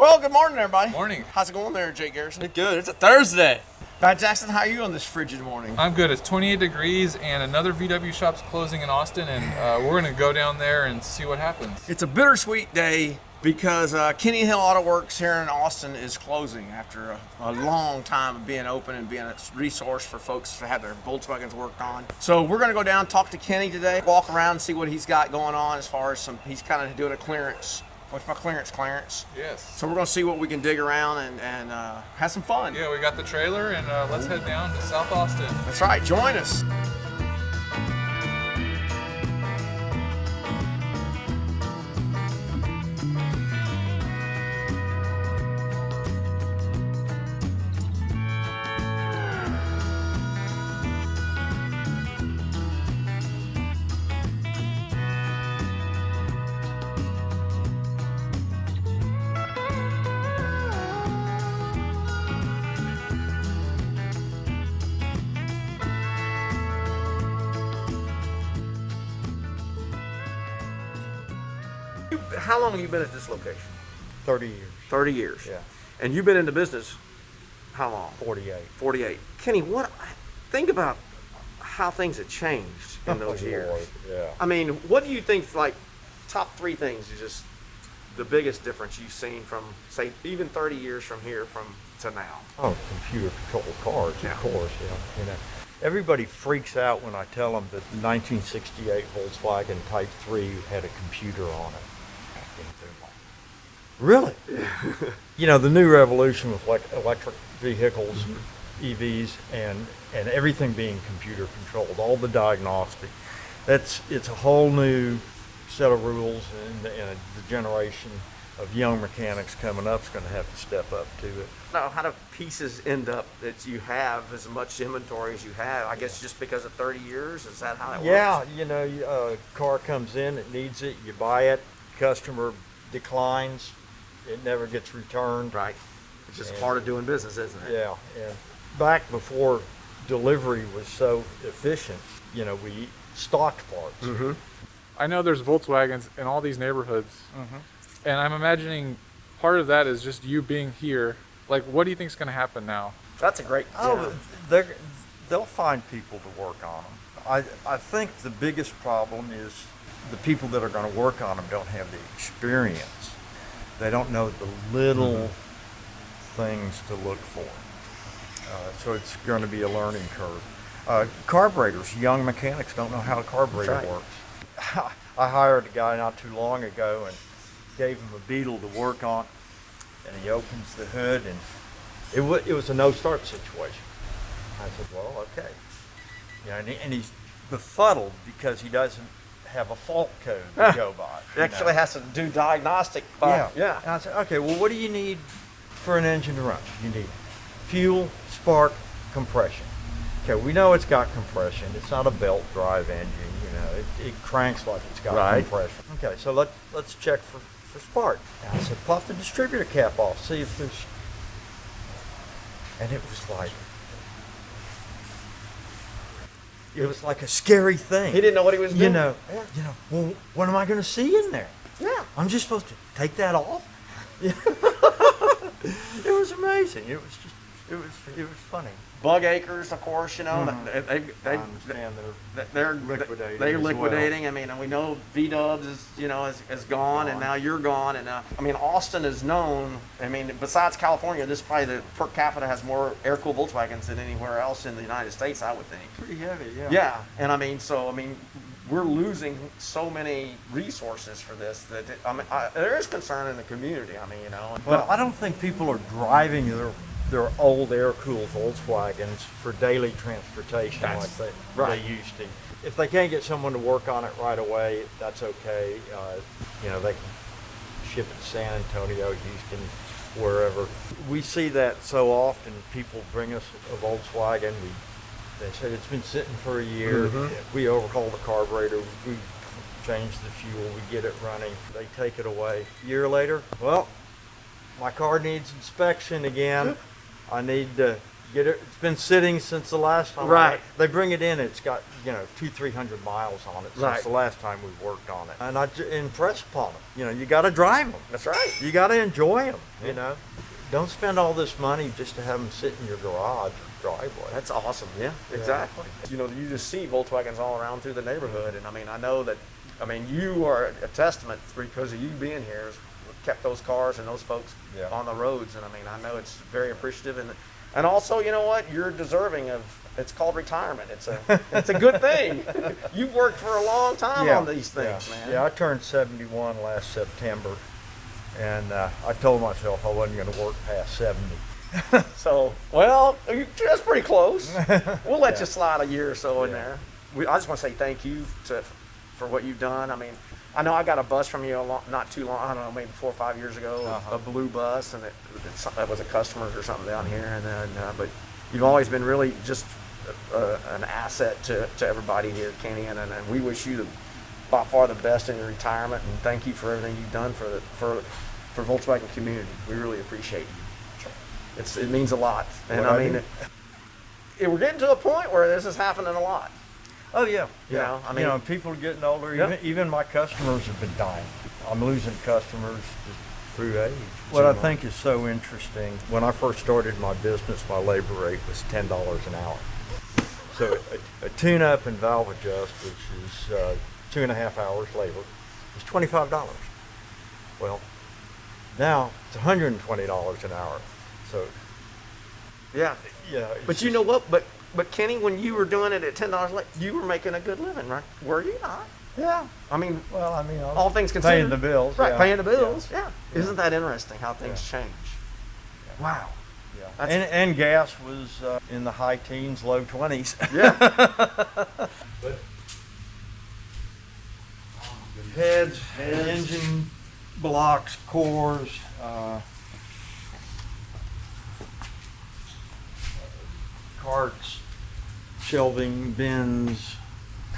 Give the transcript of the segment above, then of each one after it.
Well, good morning, everybody. Morning. How's it going there, Jake Garrison? It's good. It's a Thursday. Pat Jackson, how are you on this frigid morning? I'm good. It's 28 degrees and another VW shop's closing in Austin, and we're going to go down there and see what happens. It's a bittersweet day because Hill Autowerks here in Austin is closing after a long time of being open and being a resource for folks to have their Volkswagens worked on. So we're going to go down, talk to Kenny today, walk around, see what he's got going on as far as he's kind of doing a clearance. What's my clearance? Yes. So we're going to see what we can dig around and have some fun. Yeah, we got the trailer, and let's head down to South Austin. That's right. Join us. How long have you been at this location? 30 years. 30 years. Yeah. And you've been into business how long? 48. 48. Kenny, think about how things have changed in those years. Lord, yeah. I mean, what do you think, like, top three things is just the biggest difference you've seen from, say, even 30 years from here to now? Oh, computer controlled cars, Yeah. of course. Yeah. You know, everybody freaks out when I tell them that the 1968 Volkswagen Type 3 had a computer on it. Really? You know, the new revolution with electric vehicles, EVs, and everything being computer controlled, all the diagnostic. It's a whole new set of rules, and the generation of young mechanics coming up is going to have to step up to it. Now, how do pieces end up that you have as much inventory as you have? I guess just because of 30 years? Is that how it works? Yeah, you know, a car comes in, it needs it, you buy it, customer declines, it never gets returned. Right. It's just part of doing business, isn't it? Yeah, and back before delivery was so efficient, you know, we stocked parts. Mm-hmm. I know there's Volkswagens in all these neighborhoods, and I'm imagining part of that is just you being here. Like, what do you think is going to happen now? That's a great... Oh, they'll find people to work on them. I think the biggest problem is the people that are going to work on them don't have the experience. They don't know the little things to look for. So it's going to be a learning curve. Carburetors, young mechanics don't know how a carburetor works. I hired a guy not too long ago and gave him a Beetle to work on, and he opens the hood, and it was a no-start situation. I said, well, okay. You know, and he's befuddled because he doesn't have a fault code to go by. It actually has to do diagnostic. Yeah. And I said, okay, well, what do you need for an engine to run? You need fuel, spark, compression. Okay, we know it's got compression. It's not a belt drive engine. You know, it cranks like it's got compression. Okay, so let's check for spark. And I said, pop the distributor cap off, see if there's. And it was like a scary thing. He didn't know what he was doing. You know, well, what am I going to see in there? Yeah. I'm just supposed to take that off? It was amazing. It was funny. Bug acres, of course, you know, I understand they're liquidating. They're as liquidating. well. I mean, and we know V-Dubs is gone, and now you're gone. And I mean, Austin is known. I mean, besides California, this is probably the per capita has more air-cooled Volkswagens than anywhere else in the United States, I would think. Pretty heavy, yeah. Yeah, and I mean, we're losing so many resources for this that there is concern in the community. I mean, you know. Well, I don't think people are driving their old air-cooled Volkswagens for daily transportation like they used to. If they can't get someone to work on it right away, that's okay. You know, they can ship it to San Antonio, Houston, wherever. We see that so often. People bring us a Volkswagen. They said it's been sitting for a year. We overhaul the carburetor. We change the fuel. We get it running. They take it away. A year later, well, my car needs inspection again. I need to Get it. It's been sitting since the last time. Right. They bring it in. It's got 200-300 miles on it since Right. the last time we worked on it. And I impress upon them. You got to drive them. That's right. You got to enjoy them. Don't spend all this money just to have them sit in your garage or driveway. That's awesome. Yeah, exactly. You just see Volkswagens all around through the neighborhood, and I know that. You are a testament because of you being here has kept those cars and those folks on the roads, and I know it's very appreciative, and also, you know what, you're deserving of. It's called retirement. It's a good thing. You've worked for a long time on these things, man. Yeah, I turned 71 last September, and I told myself I wasn't going to work past 70. So, well, that's pretty close. We'll let you slide a year or so in there. I just want to say thank you for what you've done. I know I got a bus from you not too long, I don't know, maybe 4 or 5 years ago, a blue bus, and that was a customer or something down here. And then, but you've always been really just an asset to everybody here at Kenny, and we wish you by far the best in your retirement. And thank you for everything you've done for Volkswagen community. We really appreciate you. It means a lot, and we're getting to a point where this is happening a lot. Oh yeah, people are getting older. Yep. Even my customers have been dying. I'm losing customers just through age. What I think is so interesting, when I first started my business, my labor rate was $10 an hour. So a tune-up and valve adjust, which is 2.5 hours labor, is $25. Well, now it's $120 an hour. So yeah. But you know what? But Kenny, when you were doing it at $10, you were making a good living, right? Were you not? Yeah. All things considered, paying the bills. Right, yeah. paying the bills. Yeah. Isn't that interesting how things change? Yeah. Wow. Yeah. And gas was in the high teens, low 20s. Yeah. But heads, engine blocks, cores, carts, shelving, bins. I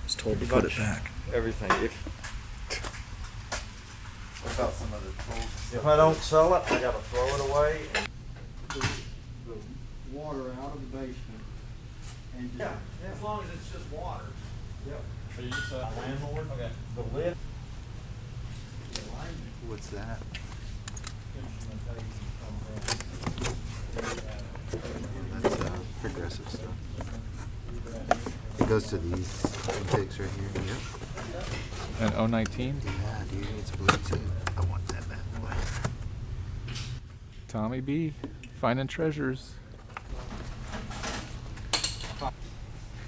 was told to put it back. Everything. What about some of the tools? If I don't sell it, I gotta throw it away. The water out of the basement. And As long as it's just water. Yep. Are you just a landlord? Okay. The lid. What's that? That's progressive stuff. It goes to these intakes right here. Yep. An 019? Yeah, dude, it's Bluetooth. I want that bad boy. Tommy B, finding treasures.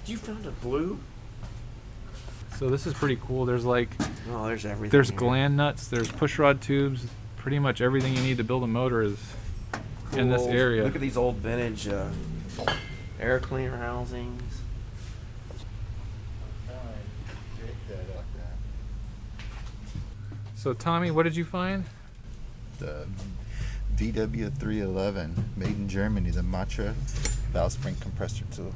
You found a blue? So this is pretty cool. There's There's everything. there's here. gland nuts, there's pushrod tubes. Pretty much everything you need to build a motor is in this Cool. area. Look at these old vintage air cleaner housings. So Tommy, what did you find? The VW311, made in Germany, the Matra valve spring compressor tool.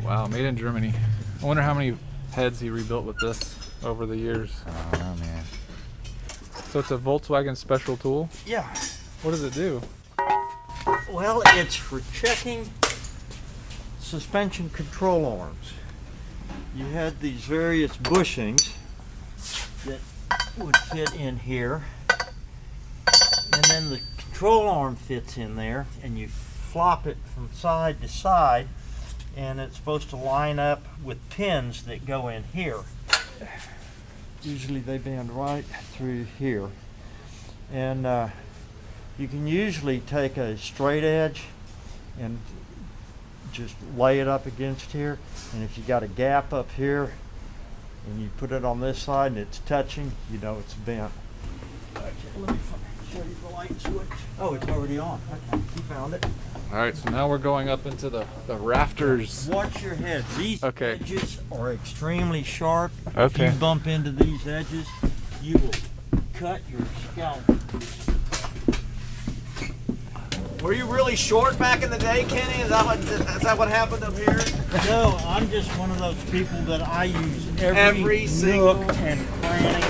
Wow, made in Germany. I wonder how many heads he rebuilt with this over the years. I don't know, man. So it's a Volkswagen special tool. Yeah. What does it do? Well, it's for checking suspension control arms. You had these various bushings that would fit in here, and then the control arm fits in there, and you flop it from side to side, and it's supposed to line up with pins that go in here. Usually they bend right through here, and you can usually take a straight edge and just lay it up against here, and if you got a gap up here and you put it on this side and it's touching, you know it's bent. Okay, let me show you the light switch. Oh, it's already on. Okay, you found it. All right, so now we're going up into the rafters. Watch your head. These Okay. edges are extremely sharp. Okay. If you bump into these edges, you will cut your scalp. Were you really short back in the day, Kenny? Is that what happened up here? No, I'm just one of those people that I use Every nook single- and cranny.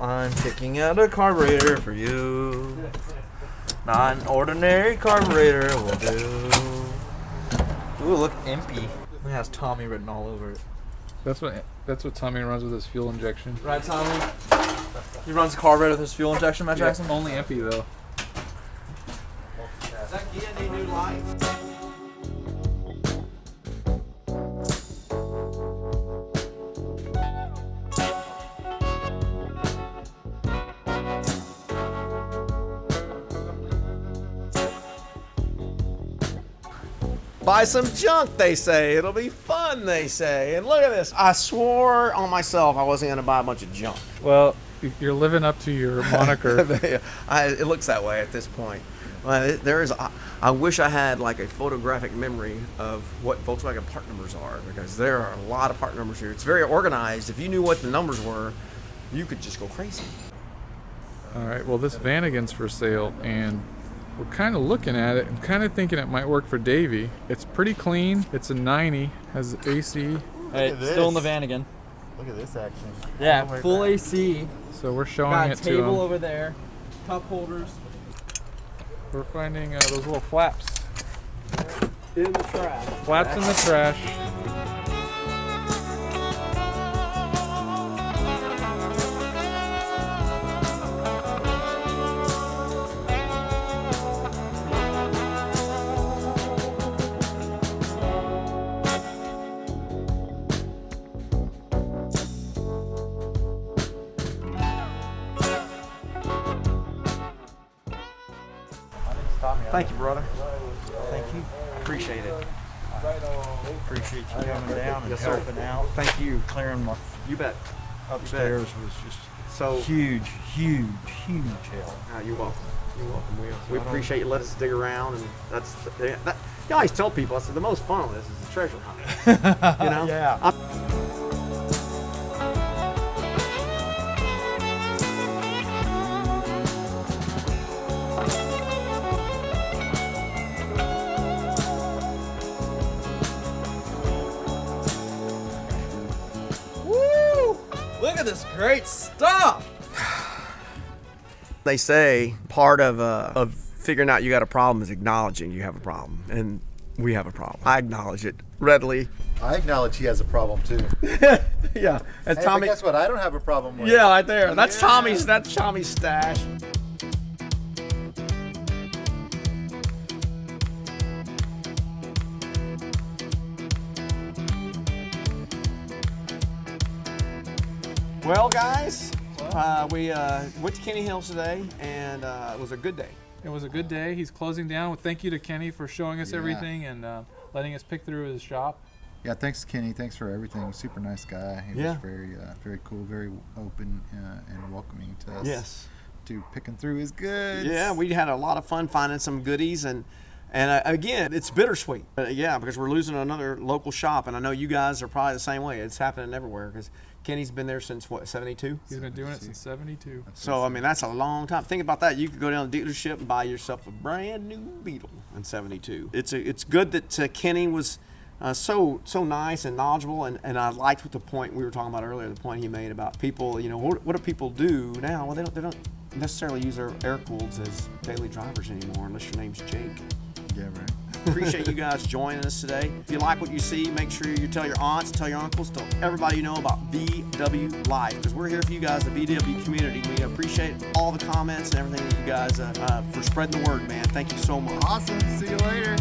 I'm picking out a carburetor for you. Not an ordinary carburetor will do. Ooh, look, empty. It has Tommy written all over it. That's what Tommy runs with his fuel injection. Right, Tommy? He runs the carburetor with his fuel injection, Matt Jackson? Only empty though. Does that get any new lights? Buy some junk, they say. It'll be fun, they say. And look at this. I swore on myself I wasn't going to buy a bunch of junk. Well, you're living up to your moniker. It looks that way at this point. I wish I had like a photographic memory of what Volkswagen part numbers are, because there are a lot of part numbers here. It's very organized. If you knew what the numbers were, you could just go crazy. All right, well, this Vanagon's for sale, and we're kind of looking at it and kind of thinking it might work for Davey. It's pretty clean. It's a 90, has AC. Hey, still in the van again. Look at this action. Yeah, full AC. So we're showing Got it a to table him. over there. Cup holders. We're finding those little flaps. In the trash. Flaps in the trash. Thank you, brother. Thank you. Appreciate it. Appreciate you coming down and Yes, sir. helping out. Thank you. Clearing my You bet. upstairs was just So, huge help. you're welcome. You're welcome. We appreciate you letting us dig around, and that's I always tell people, I said the most fun of this is the treasure hunt. You know? Yeah. Woo! Look at this great stuff. They say part of figuring out you got a problem is acknowledging you have a problem, and we have a problem. I acknowledge it readily. I acknowledge he has a problem too. Yeah, and Hey, but guess what? I don't have a problem with. Yeah, right there. That's Tommy's stash. Well, guys, we went to Kenny Hills today, and it was a good day. It was a good day. He's closing down. Well, thank you to Kenny for showing us Yeah. everything and letting us pick through his shop. Yeah, thanks Kenny. Thanks for everything. Super nice guy. He Yeah. was very cool, very open and welcoming to us. Yes. To picking through his goods. Yeah, we had a lot of fun finding some goodies, and again, it's bittersweet. Yeah, because we're losing another local shop, and I know you guys are probably the same way. It's happening everywhere because Kenny's been there since what, 72? He's been doing it since 72. So I mean, that's a long time. Think about that. You could go down to the dealership and buy yourself a brand new Beetle in 72. It's good that Kenny was so nice and knowledgeable, and I liked what the point we were talking about earlier. The point he made about people. You know, what do people do now? Well, they don't necessarily use their air cooleds as daily drivers anymore, unless your name's Jake. Yeah, right. Appreciate you guys joining us today. If you like what you see, make sure you tell your aunts, tell your uncles, tell everybody you know about VW Life, because we're here for you guys, the VW community. We appreciate all the comments and everything that you guys for spreading the word, man. Thank you so much. Awesome. See you later.